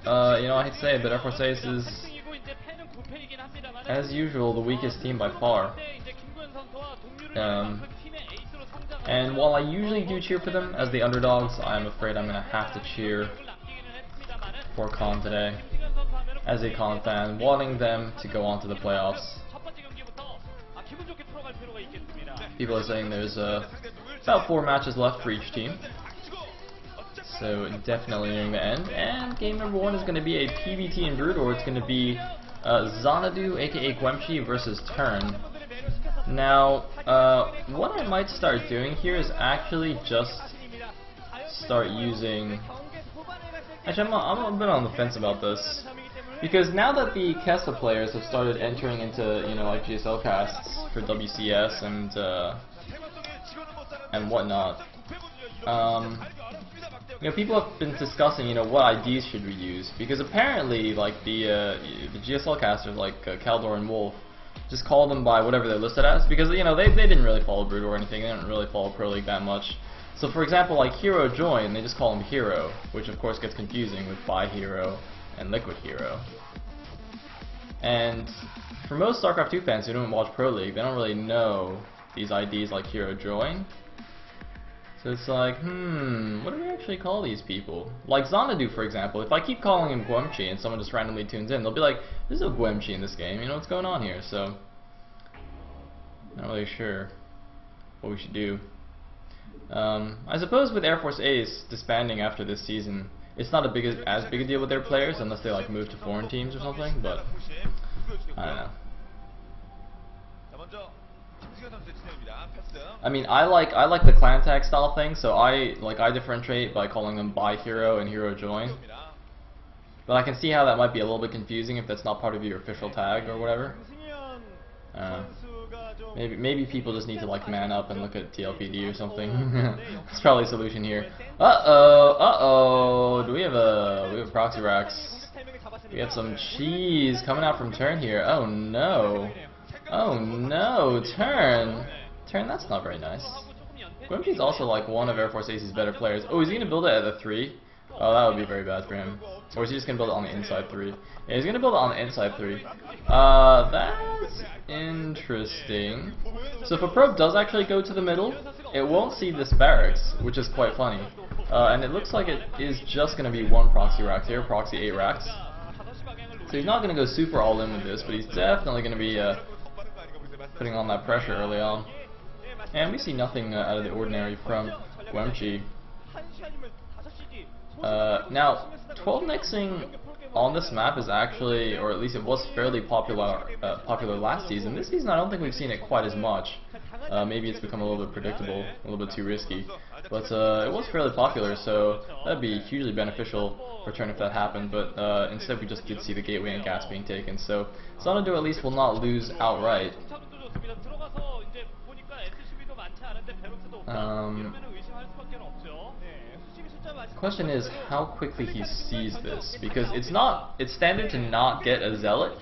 You know, I hate to say it, but Air Force Ace is, as usual, the weakest team by far. And while I usually do cheer for them as the underdogs, I'm afraid I'm going to have to cheer for Con today, as a Con fan, wanting them to go on to the playoffs. People are saying there's about 4 matches left for each team, so definitely nearing the end. And game number 1 is going to be a PBT in Brood, or it's going to be Xanadu, aka Gwemchi, versus Turn. Now, what I might start doing here is actually just start using... Actually, I'm a bit on the fence about this, because now that the Kesta players have started entering into, you know, like GSL casts for WCS and whatnot, you know, people have been discussing, you know, what IDs should we use, because apparently, like the GSL casters like Caldor and Wolf just call them by whatever they're listed as, because, you know, they didn't really follow Brood or anything, they didn't really follow Pro League that much. So for example, like Hero Join, they just call him Hero, which of course gets confusing with Bi Hero and Liquid Hero. And for most StarCraft 2 fans who don't watch Pro League, they don't really know these IDs like Hero Join. So it's like, what do we actually call these people? Like Xanadu, for example, if I keep calling him Gwemchi and someone just randomly tunes in, they'll be like, there's no Gwemchi in this game, you know what's going on here? So, not really sure what we should do. I suppose with Air Force Ace disbanding after this season, it's not as big a deal with their players unless they like move to foreign teams or something, but I don't know. I mean, I like the clan tag style thing, so I differentiate by calling them Bi Hero and Hero Join. But I can see how that might be a little bit confusing if that's not part of your official tag or whatever. Maybe people just need to like man up and look at TLPD or something. That's probably a solution here. Do we have a proxy racks? We have some cheese coming out from Turn here. Oh no. Oh no, Turn, that's not very nice. Gwemchi's also like one of Air Force Ace's better players. Oh, is he gonna build it at the 3? Oh, that would be very bad for him. Or is he just gonna build it on the inside 3? Yeah, he's gonna build it on the inside 3. That's interesting. So if a probe does actually go to the middle, it won't see this barracks, which is quite funny. And it looks like it is just gonna be 1 proxy rack here, proxy 8 racks. So he's not gonna go super all in with this, but he's definitely gonna be putting on that pressure early on. And we see nothing out of the ordinary from Gwemchi. Now, 12 nexing on this map is actually, or at least it was fairly popular last season. This season I don't think we've seen it quite as much. Maybe it's become a little bit predictable, a little bit too risky. But it was fairly popular, so that'd be hugely beneficial for Turn if that happened. But instead we just did see the gateway and gas being taken. So Xanadu at least will not lose outright. Question is how quickly he sees this, because it's standard to not get a Zealot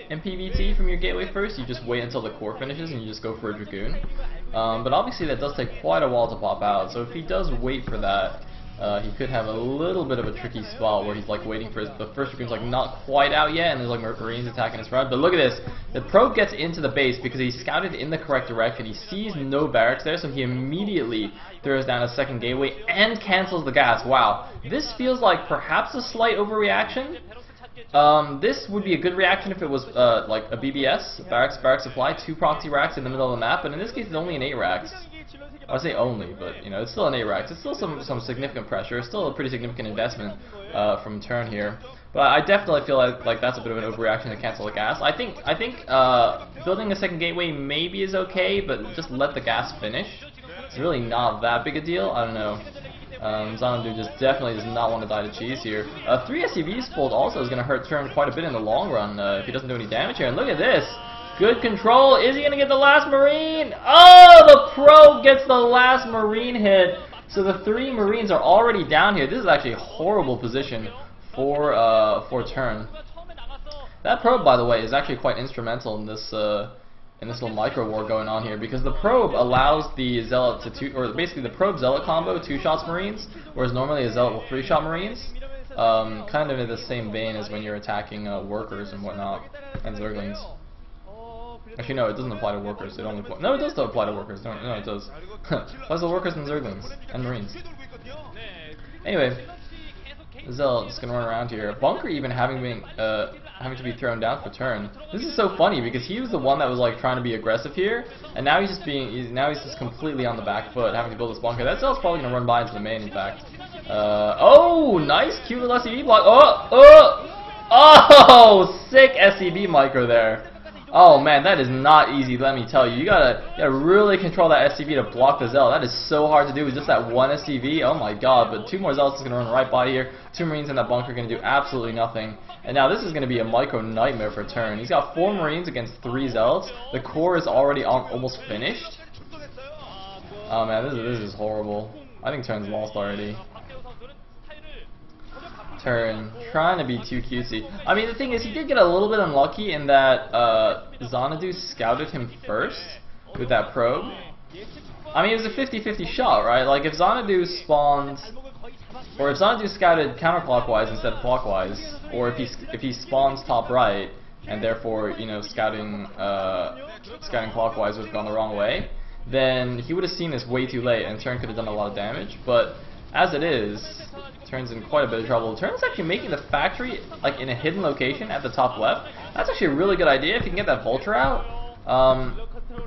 in PvT from your gateway first. You just wait until the core finishes and you just go for a Dragoon. But obviously that does take quite a while to pop out, so if he does wait for that, he could have a little bit of a tricky spot where he's like waiting for the first Dragoon's like not quite out yet, and there's like Marines attacking his front. But look at this, the probe gets into the base because he scouted in the correct direction. He sees no barracks there, so he immediately throws down a second gateway and cancels the gas. Wow, this feels like perhaps a slight overreaction. This would be a good reaction if it was like a BBS, barracks supply, 2 proxy racks in the middle of the map, but in this case it's only an 8 racks. I say only, but you know, it's still an 8 racks. It's still some significant pressure. It's still a pretty significant investment from Turn here. But I definitely feel like that's a bit of an overreaction to cancel the gas. I think building a second gateway maybe is okay, but just let the gas finish. It's really not that big a deal. I don't know. Xanadu just definitely does not want to die to cheese here. 3 SCVs pulled also is going to hurt Turn quite a bit in the long run if he doesn't do any damage here. And look at this. Good control. Is he going to get the last Marine? Oh, the probe gets the last Marine hit. So the 3 Marines are already down here. This is actually a horrible position for Turn. That probe, by the way, is actually quite instrumental in this little micro war going on here, because the probe allows the Zealot to or basically the probe Zealot combo 2 shots Marines, whereas normally a Zealot will 3 shot Marines. kind of in the same vein as when you're attacking workers and whatnot, and zerglings. Actually, no, it doesn't apply to workers. It only no, it does still apply to workers. No, it does. Applies to workers and zerglings and marines. Anyway, Zealot just gonna run around here. Bunker even having to be thrown down for turn. This is so funny because he was the one that was like trying to be aggressive here, and now he's just completely on the back foot, having to build this bunker. That Zealot's probably gonna run by into the main, in fact. Oh, nice, cute little SCB block. Oh, sick SCB micro there. Oh man, that is not easy, let me tell you. You gotta really control that SCV to block the Zealot. That is so hard to do with just that one SCV. Oh my god, but 2 more Zealots is gonna run right by here. 2 Marines in that bunker are gonna do absolutely nothing. And now this is gonna be a micro nightmare for turn. He's got 4 Marines against 3 Zealots. The core is already almost finished. Oh man, this is horrible. I think turn's lost already. Turn, trying to be too cutesy. I mean, the thing is, he did get a little bit unlucky in that Xanadu scouted him first with that probe. I mean, it was a 50-50 shot, right? Like, if Xanadu spawned, or if Xanadu scouted counterclockwise instead of clockwise, or if he spawns top right, and therefore, you know, scouting clockwise would have gone the wrong way, then he would have seen this way too late, and Turn could have done a lot of damage. But as it is, Turn's in quite a bit of trouble. Turn's actually making the factory like in a hidden location at the top left. That's actually a really good idea if you can get that vulture out.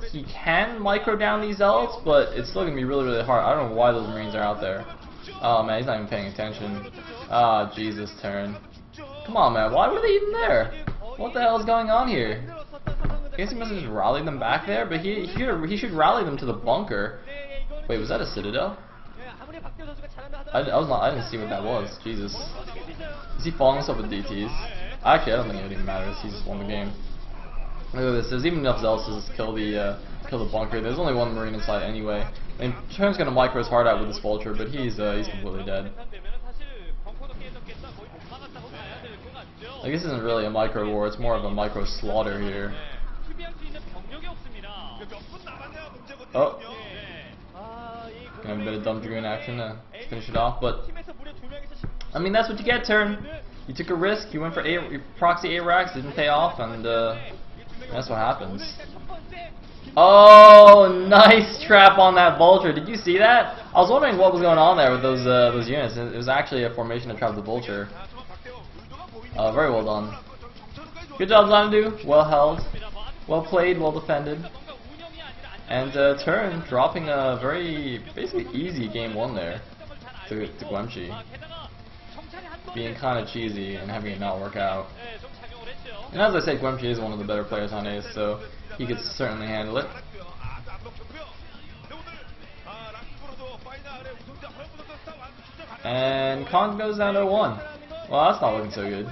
He can micro down these Zealots, but it's still gonna be really, really hard. I don't know why those Marines are out there. Oh man, he's not even paying attention. Ah, Jesus, Turn. Come on, man. Why were they even there? What the hell is going on here? I guess he must have just rallied them back there, but he should rally them to the bunker. Wait, was that a citadel? I didn't see what that was. Jesus. Is he following us up with DTs? Actually, I don't think it even matters. He just won the game. Look at this. There's even enough Zealots to just kill the bunker. There's only 1 Marine inside anyway. And Turn's gonna micro his heart out with this vulture, but he's completely dead. Like, this isn't really a micro war. It's more of a micro slaughter here. Oh. Gonna have a bit of dumb dragoon action to finish it off, but I mean, that's what you get, Turn. You took a risk, you went for proxy 8 racks, didn't pay off, and that's what happens. Oh, nice trap on that vulture. Did you see that? I was wondering what was going on there with those units. It was actually a formation to trap the vulture. Very well done. Good job, Xanadu. Well held, well played, well defended. And Turn dropping a very, basically easy game 1 there to Gwemchi. Being kind of cheesy and having it not work out. And as I said, Gwemchi is one of the better players on Ace, so he could certainly handle it. And Khan goes down to 1. Well, that's not looking so good.